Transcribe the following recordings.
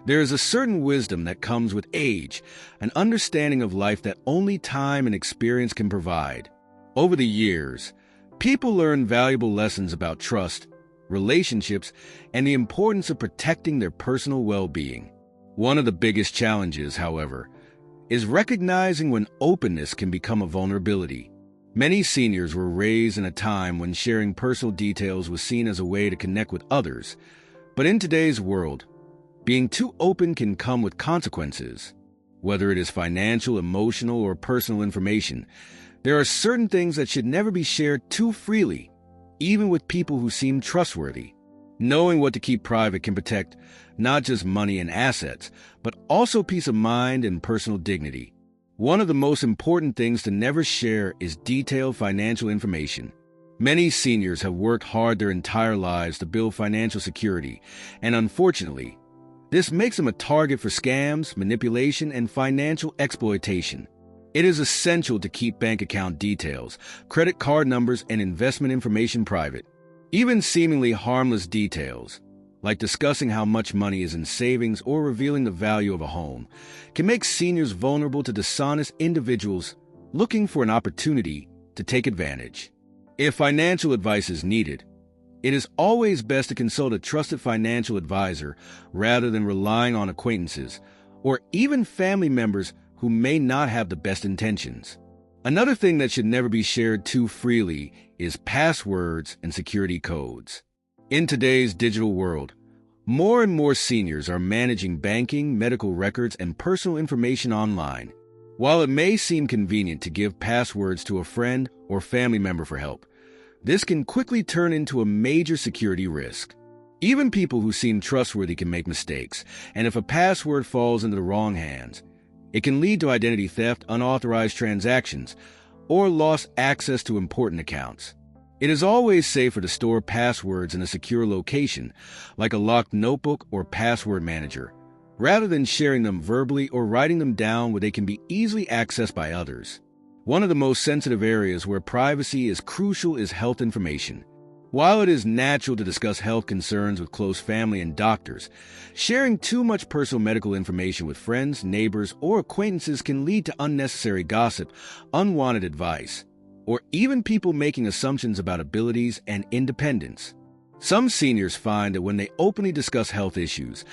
There is a certain wisdom that comes with age, an understanding of life that only time and experience can provide. Over the years, people learn valuable lessons about trust, relationships, and the importance of protecting their personal well-being. One of the biggest challenges, however, is recognizing when openness can become a vulnerability. Many seniors were raised in a time when sharing personal details was seen as a way to connect with others. But in today's world, being too open can come with consequences. Whether it is financial, emotional, or personal information, there are certain things that should never be shared too freely, even with people who seem trustworthy. Knowing what to keep private can protect not just money and assets, but also peace of mind and personal dignity. One of the most important things to never share is detailed financial information. Many seniors have worked hard their entire lives to build financial security, and unfortunately, this makes them a target for scams, manipulation, and financial exploitation. It is essential to keep bank account details, credit card numbers, and investment information private. Even seemingly harmless details, like discussing how much money is in savings or revealing the value of a home, can make seniors vulnerable to dishonest individuals looking for an opportunity to take advantage. If financial advice is needed, it is always best to consult a trusted financial advisor rather than relying on acquaintances or even family members who may not have the best intentions. Another thing that should never be shared too freely is passwords and security codes. In today's digital world, more and more seniors are managing banking, medical records, and personal information online. While it may seem convenient to give passwords to a friend or family member for help, this can quickly turn into a major security risk. Even people who seem trustworthy can make mistakes, and if a password falls into the wrong hands, it can lead to identity theft, unauthorized transactions, or lost access to important accounts. It is always safer to store passwords in a secure location, like a locked notebook or password manager, rather than sharing them verbally or writing them down where they can be easily accessed by others. One of the most sensitive areas where privacy is crucial is health information. While it is natural to discuss health concerns with close family and doctors, sharing too much personal medical information with friends, neighbors, or acquaintances can lead to unnecessary gossip, unwanted advice, or even people making assumptions about abilities and independence. Some seniors find that when they openly discuss health issues,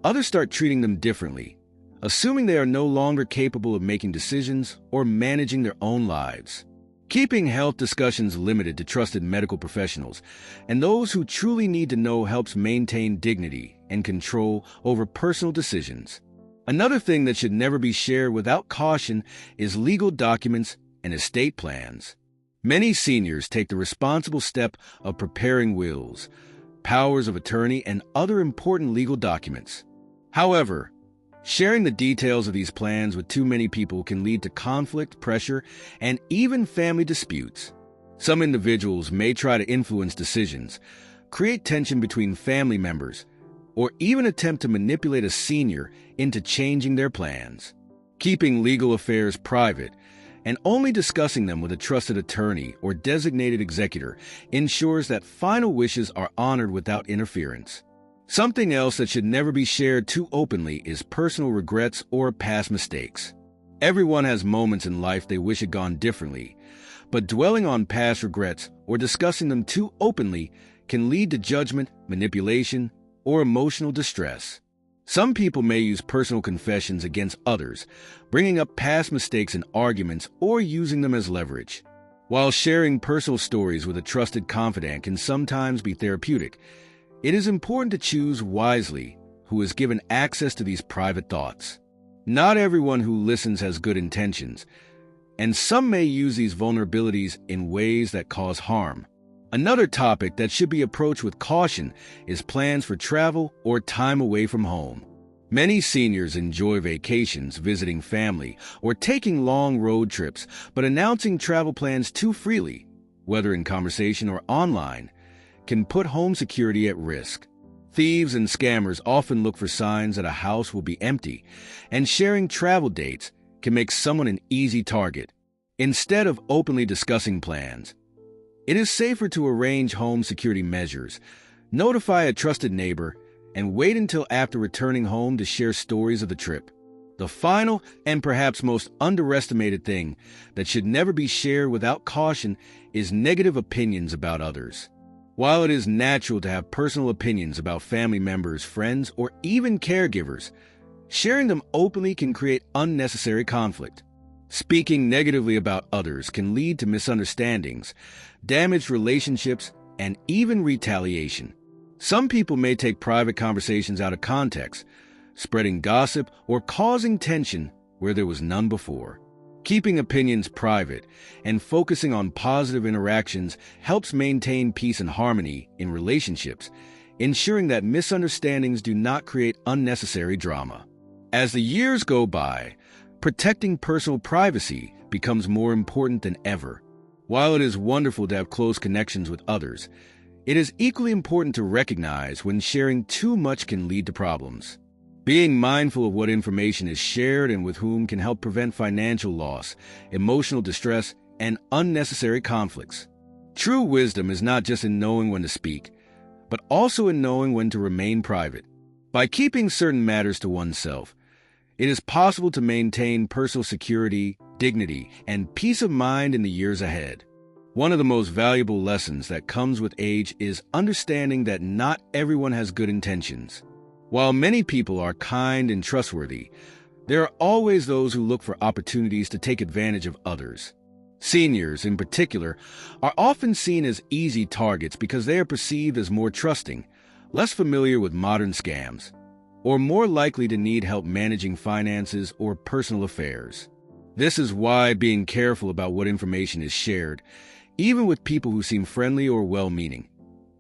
others start treating them differently, assuming they are no longer capable of making decisions or managing their own lives. Keeping health discussions limited to trusted medical professionals and those who truly need to know helps maintain dignity and control over personal decisions. Another thing that should never be shared without caution is legal documents and estate plans. Many seniors take the responsible step of preparing wills, powers of attorney, and other important legal documents. However, sharing the details of these plans with too many people can lead to conflict, pressure, and even family disputes. Some individuals may try to influence decisions, create tension between family members, or even attempt to manipulate a senior into changing their plans. Keeping legal affairs private and only discussing them with a trusted attorney or designated executor ensures that final wishes are honored without interference. Something else that should never be shared too openly is personal regrets or past mistakes. Everyone has moments in life they wish had gone differently, but dwelling on past regrets or discussing them too openly can lead to judgment, manipulation, or emotional distress. Some people may use personal confessions against others, bringing up past mistakes in arguments or using them as leverage. While sharing personal stories with a trusted confidant can sometimes be therapeutic, it is important to choose wisely who is given access to these private thoughts. Not everyone who listens has good intentions, and some may use these vulnerabilities in ways that cause harm. Another topic that should be approached with caution is plans for travel or time away from home. Many seniors enjoy vacations, visiting family, or taking long road trips, but announcing travel plans too freely, whether in conversation or online, can put home security at risk. Thieves and scammers often look for signs that a house will be empty, and sharing travel dates can make someone an easy target. Instead of openly discussing plans, it is safer to arrange home security measures, notify a trusted neighbor, and wait until after returning home to share stories of the trip. The final and perhaps most underestimated thing that should never be shared without caution is negative opinions about others. While it is natural to have personal opinions about family members, friends, or even caregivers, sharing them openly can create unnecessary conflict. Speaking negatively about others can lead to misunderstandings, damaged relationships, and even retaliation. Some people may take private conversations out of context, spreading gossip or causing tension where there was none before. Keeping opinions private and focusing on positive interactions helps maintain peace and harmony in relationships, ensuring that misunderstandings do not create unnecessary drama. As the years go by, protecting personal privacy becomes more important than ever. While it is wonderful to have close connections with others, it is equally important to recognize when sharing too much can lead to problems. Being mindful of what information is shared and with whom can help prevent financial loss, emotional distress, and unnecessary conflicts. True wisdom is not just in knowing when to speak, but also in knowing when to remain private. By keeping certain matters to oneself, it is possible to maintain personal security, dignity, and peace of mind in the years ahead. One of the most valuable lessons that comes with age is understanding that not everyone has good intentions. While many people are kind and trustworthy, there are always those who look for opportunities to take advantage of others. Seniors, in particular, are often seen as easy targets because they are perceived as more trusting, less familiar with modern scams, or more likely to need help managing finances or personal affairs. This is why being careful about what information is shared, even with people who seem friendly or well-meaning,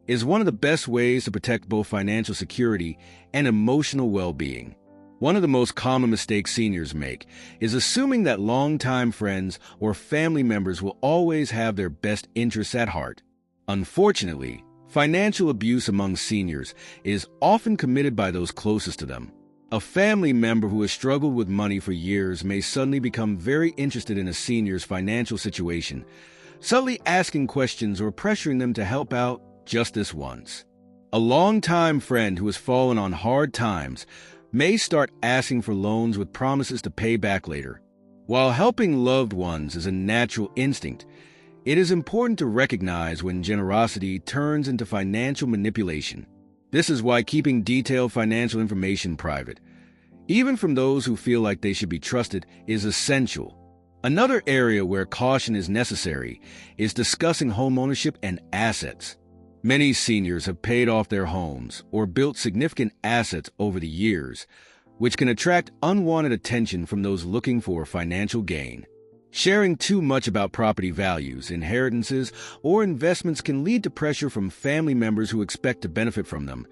is one of the best ways to protect both financial security and emotional well-being. One of the most common mistakes seniors make is assuming that longtime friends or family members will always have their best interests at heart. Unfortunately, financial abuse among seniors is often committed by those closest to them. A family member who has struggled with money for years may suddenly become very interested in a senior's financial situation, subtly asking questions or pressuring them to help out just this once. A longtime friend who has fallen on hard times may start asking for loans with promises to pay back later. While helping loved ones is a natural instinct, it is important to recognize when generosity turns into financial manipulation. This is why keeping detailed financial information private, even from those who feel like they should be trusted, is essential. Another area where caution is necessary is discussing homeownership and assets. Many seniors have paid off their homes or built significant assets over the years, which can attract unwanted attention from those looking for financial gain. Sharing too much about property values, inheritances, or investments can lead to pressure from family members who expect to benefit from them,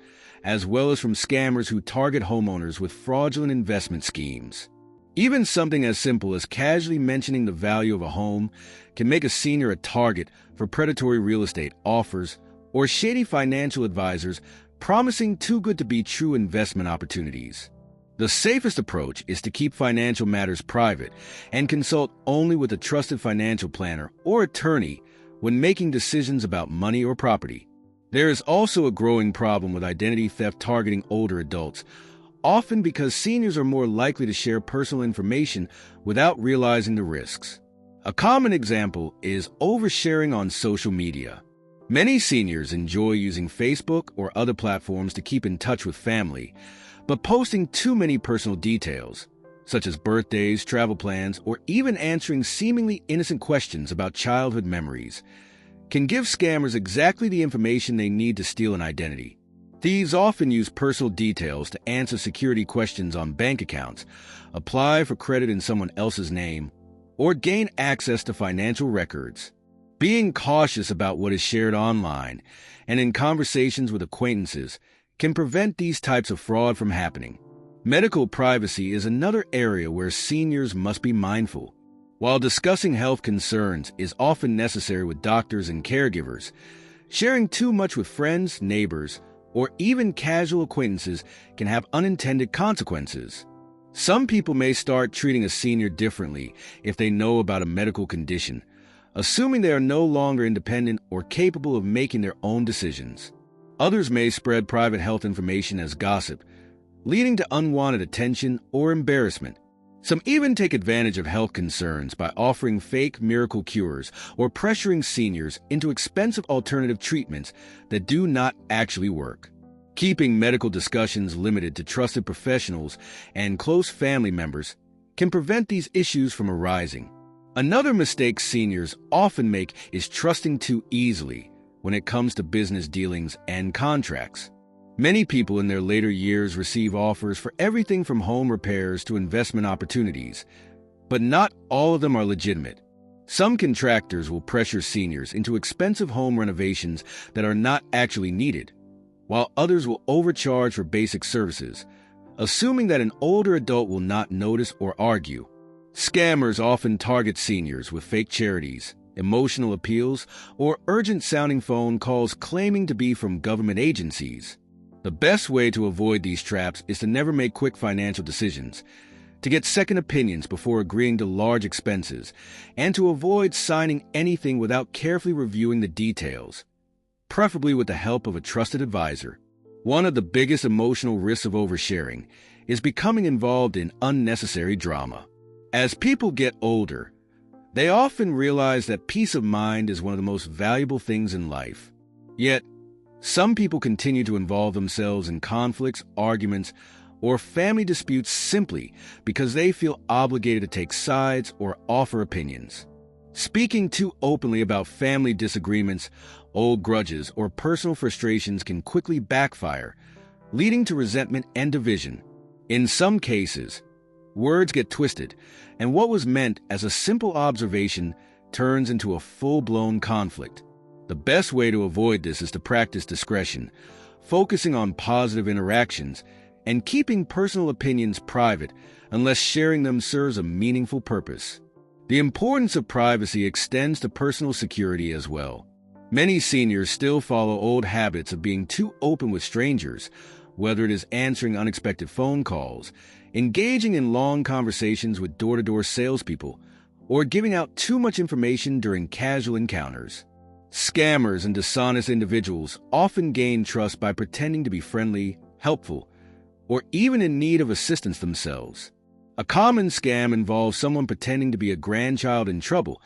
as well as from scammers who target homeowners with fraudulent investment schemes. Even something as simple as casually mentioning the value of a home can make a senior a target for predatory real estate offers or shady financial advisors promising too good to be true investment opportunities. The safest approach is to keep financial matters private and consult only with a trusted financial planner or attorney when making decisions about money or property. There is also a growing problem with identity theft targeting older adults, often because seniors are more likely to share personal information without realizing the risks. A common example is oversharing on social media. Many seniors enjoy using Facebook or other platforms to keep in touch with family, but posting too many personal details, such as birthdays, travel plans, or even answering seemingly innocent questions about childhood memories, can give scammers exactly the information they need to steal an identity. Thieves often use personal details to answer security questions on bank accounts, apply for credit in someone else's name, or gain access to financial records. Being cautious about what is shared online and in conversations with acquaintances can prevent these types of fraud from happening. Medical privacy is another area where seniors must be mindful. While discussing health concerns is often necessary with doctors and caregivers, sharing too much with friends, neighbors, or even casual acquaintances can have unintended consequences. Some people may start treating a senior differently if they know about a medical condition, assuming they are no longer independent or capable of making their own decisions. Others may spread private health information as gossip, leading to unwanted attention or embarrassment. Some even take advantage of health concerns by offering fake miracle cures or pressuring seniors into expensive alternative treatments that do not actually work. Keeping medical discussions limited to trusted professionals and close family members can prevent these issues from arising. Another mistake seniors often make is trusting too easily when it comes to business dealings and contracts. Many people in their later years receive offers for everything from home repairs to investment opportunities, but not all of them are legitimate. Some contractors will pressure seniors into expensive home renovations that are not actually needed, while others will overcharge for basic services, assuming that an older adult will not notice or argue. Scammers often target seniors with fake charities, emotional appeals, or urgent-sounding phone calls claiming to be from government agencies. The best way to avoid these traps is to never make quick financial decisions, to get second opinions before agreeing to large expenses, and to avoid signing anything without carefully reviewing the details, preferably with the help of a trusted advisor. One of the biggest emotional risks of oversharing is becoming involved in unnecessary drama. As people get older, they often realize that peace of mind is one of the most valuable things in life. Yet, some people continue to involve themselves in conflicts, arguments, or family disputes simply because they feel obligated to take sides or offer opinions. Speaking too openly about family disagreements, old grudges, or personal frustrations can quickly backfire, leading to resentment and division. In some cases, words get twisted, and what was meant as a simple observation turns into a full-blown conflict. The best way to avoid this is to practice discretion, focusing on positive interactions, and keeping personal opinions private unless sharing them serves a meaningful purpose. The importance of privacy extends to personal security as well. Many seniors still follow old habits of being too open with strangers, whether it is answering unexpected phone calls, engaging in long conversations with door-to-door salespeople, or giving out too much information during casual encounters. Scammers and dishonest individuals often gain trust by pretending to be friendly, helpful, or even in need of assistance themselves. A common scam involves someone pretending to be a grandchild in trouble,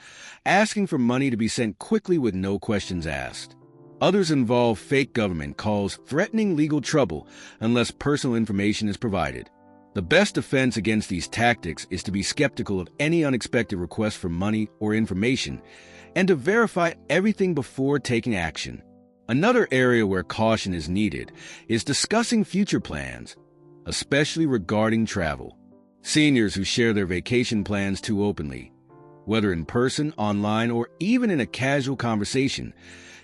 asking for money to be sent quickly with no questions asked. Others involve fake government calls threatening legal trouble unless personal information is provided. The best defense against these tactics is to be skeptical of any unexpected request for money or information, and to verify everything before taking action. Another area where caution is needed is discussing future plans, especially regarding travel. Seniors who share their vacation plans too openly, whether in person, online, or even in a casual conversation,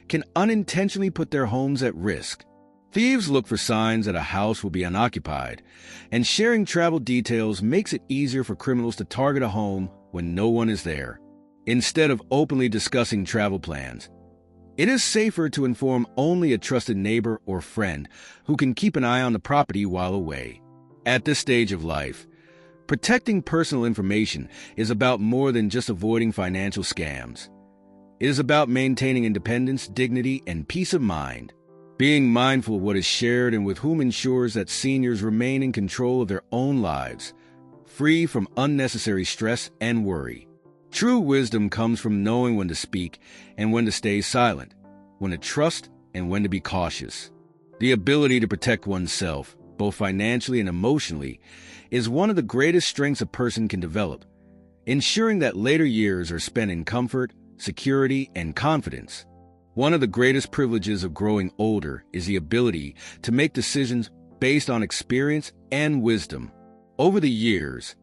can unintentionally put their homes at risk. Thieves look for signs that a house will be unoccupied, and sharing travel details makes it easier for criminals to target a home when no one is there. Instead of openly discussing travel plans, it is safer to inform only a trusted neighbor or friend who can keep an eye on the property while away. At this stage of life, protecting personal information is about more than just avoiding financial scams. It is about maintaining independence, dignity, and peace of mind. Being mindful of what is shared and with whom ensures that seniors remain in control of their own lives, free from unnecessary stress and worry. True wisdom comes from knowing when to speak and when to stay silent, when to trust and when to be cautious. The ability to protect oneself, both financially and emotionally, is one of the greatest strengths a person can develop, ensuring that later years are spent in comfort, security, and confidence. One of the greatest privileges of growing older is the ability to make decisions based on experience and wisdom. Over the years,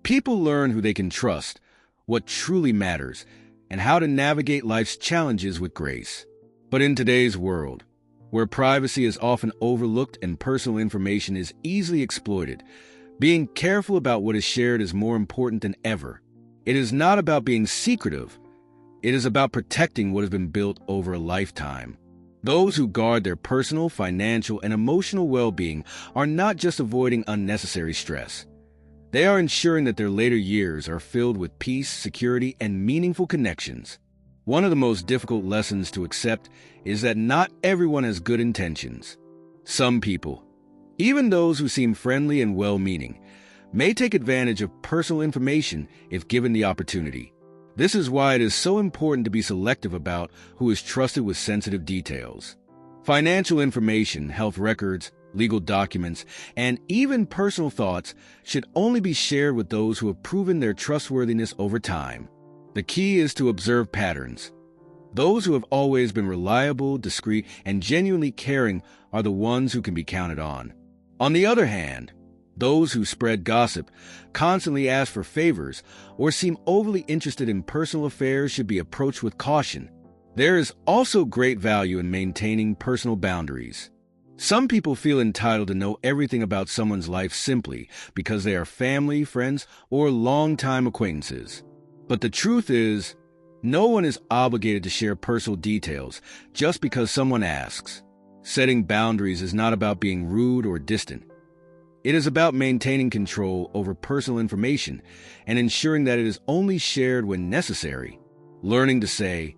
people learn who they can trust, what truly matters, and how to navigate life's challenges with grace. But in today's world, where privacy is often overlooked and personal information is easily exploited, being careful about what is shared is more important than ever. It is not about being secretive. It is about protecting what has been built over a lifetime. Those who guard their personal, financial, and emotional well-being are not just avoiding unnecessary stress. They are ensuring that their later years are filled with peace, security, and meaningful connections. One of the most difficult lessons to accept is that not everyone has good intentions. Some people, even those who seem friendly and well-meaning, may take advantage of personal information if given the opportunity. This is why it is so important to be selective about who is trusted with sensitive details. Financial information, health records, legal documents, and even personal thoughts should only be shared with those who have proven their trustworthiness over time. The key is to observe patterns. Those who have always been reliable, discreet, and genuinely caring are the ones who can be counted on. On the other hand, those who spread gossip, constantly ask for favors, or seem overly interested in personal affairs should be approached with caution. There is also great value in maintaining personal boundaries. Some people feel entitled to know everything about someone's life simply because they are family, friends, or longtime acquaintances. But the truth is, no one is obligated to share personal details just because someone asks. Setting boundaries is not about being rude or distant. It is about maintaining control over personal information and ensuring that it is only shared when necessary. Learning to say,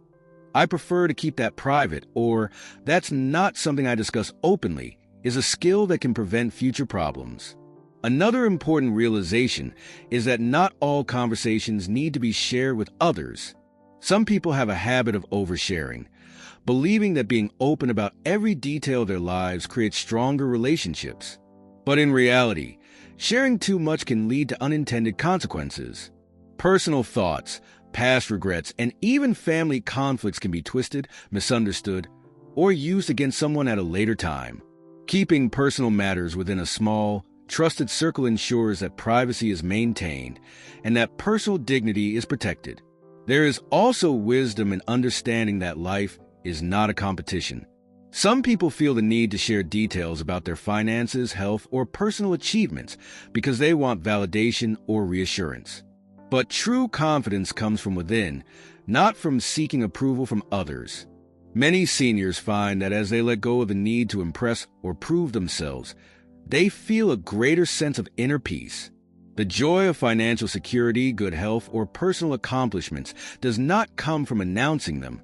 "I prefer to keep that private," or "that's not something I discuss openly," is a skill that can prevent future problems. Another important realization is that not all conversations need to be shared with others. Some people have a habit of oversharing, believing that being open about every detail of their lives creates stronger relationships. But in reality, sharing too much can lead to unintended consequences. Personal thoughts, past regrets, and even family conflicts can be twisted, misunderstood, or used against someone at a later time. Keeping personal matters within a small, trusted circle ensures that privacy is maintained and that personal dignity is protected. There is also wisdom in understanding that life is not a competition. Some people feel the need to share details about their finances, health, or personal achievements because they want validation or reassurance. But true confidence comes from within, not from seeking approval from others. Many seniors find that as they let go of the need to impress or prove themselves, they feel a greater sense of inner peace. The joy of financial security, good health, or personal accomplishments does not come from announcing them.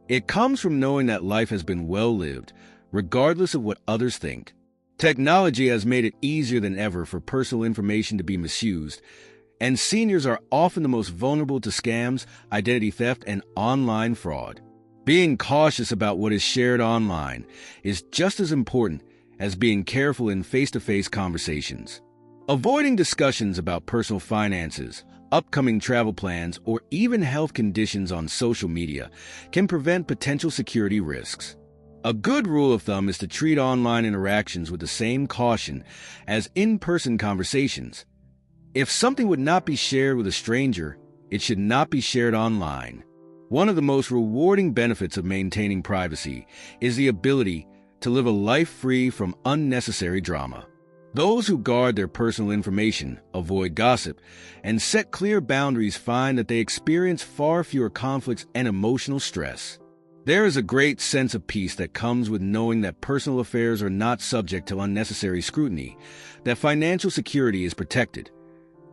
It comes from knowing that life has been well lived, regardless of what others think. Technology has made it easier than ever for personal information to be misused, and seniors are often the most vulnerable to scams, identity theft, and online fraud. Being cautious about what is shared online is just as important as being careful in face-to-face conversations. Avoiding discussions about personal finances, upcoming travel plans, or even health conditions on social media can prevent potential security risks. A good rule of thumb is to treat online interactions with the same caution as in-person conversations. If something would not be shared with a stranger, it should not be shared online. One of the most rewarding benefits of maintaining privacy is the ability to live a life free from unnecessary drama. Those who guard their personal information, avoid gossip, and set clear boundaries find that they experience far fewer conflicts and emotional stress. There is a great sense of peace that comes with knowing that personal affairs are not subject to unnecessary scrutiny, that financial security is protected,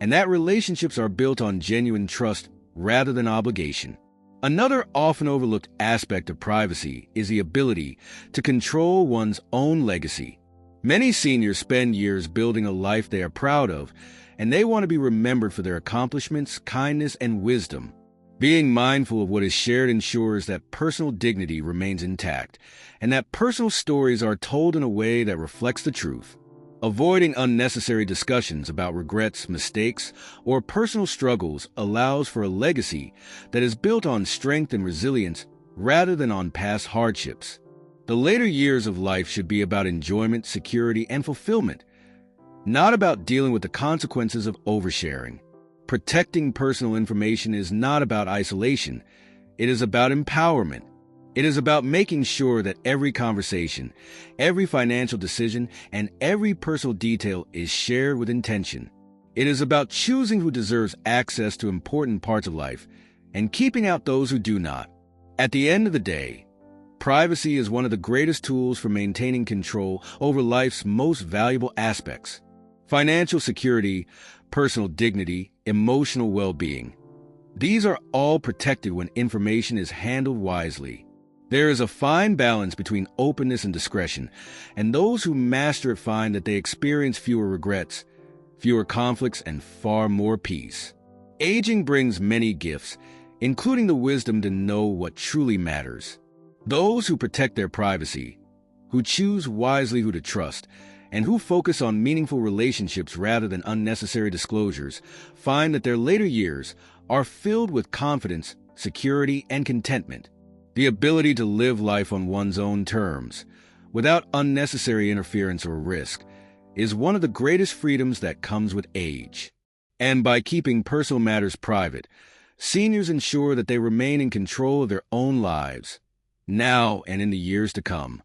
and that relationships are built on genuine trust rather than obligation. Another often overlooked aspect of privacy is the ability to control one's own legacy. Many seniors spend years building a life they are proud of, and they want to be remembered for their accomplishments, kindness, and wisdom. Being mindful of what is shared ensures that personal dignity remains intact, and that personal stories are told in a way that reflects the truth. Avoiding unnecessary discussions about regrets, mistakes, or personal struggles allows for a legacy that is built on strength and resilience rather than on past hardships. The later years of life should be about enjoyment, security, and fulfillment, not about dealing with the consequences of oversharing. Protecting personal information is not about isolation. It is about empowerment. It is about making sure that every conversation, every financial decision, and every personal detail is shared with intention. It is about choosing who deserves access to important parts of life and keeping out those who do not. At the end of the day, privacy is one of the greatest tools for maintaining control over life's most valuable aspects: financial security, personal dignity, emotional well-being. These are all protected when information is handled wisely. There is a fine balance between openness and discretion, and those who master it find that they experience fewer regrets, fewer conflicts, and far more peace. Aging brings many gifts, including the wisdom to know what truly matters. Those who protect their privacy, who choose wisely who to trust, and who focus on meaningful relationships rather than unnecessary disclosures, find that their later years are filled with confidence, security, and contentment. The ability to live life on one's own terms, without unnecessary interference or risk, is one of the greatest freedoms that comes with age. And by keeping personal matters private, seniors ensure that they remain in control of their own lives, now and in the years to come.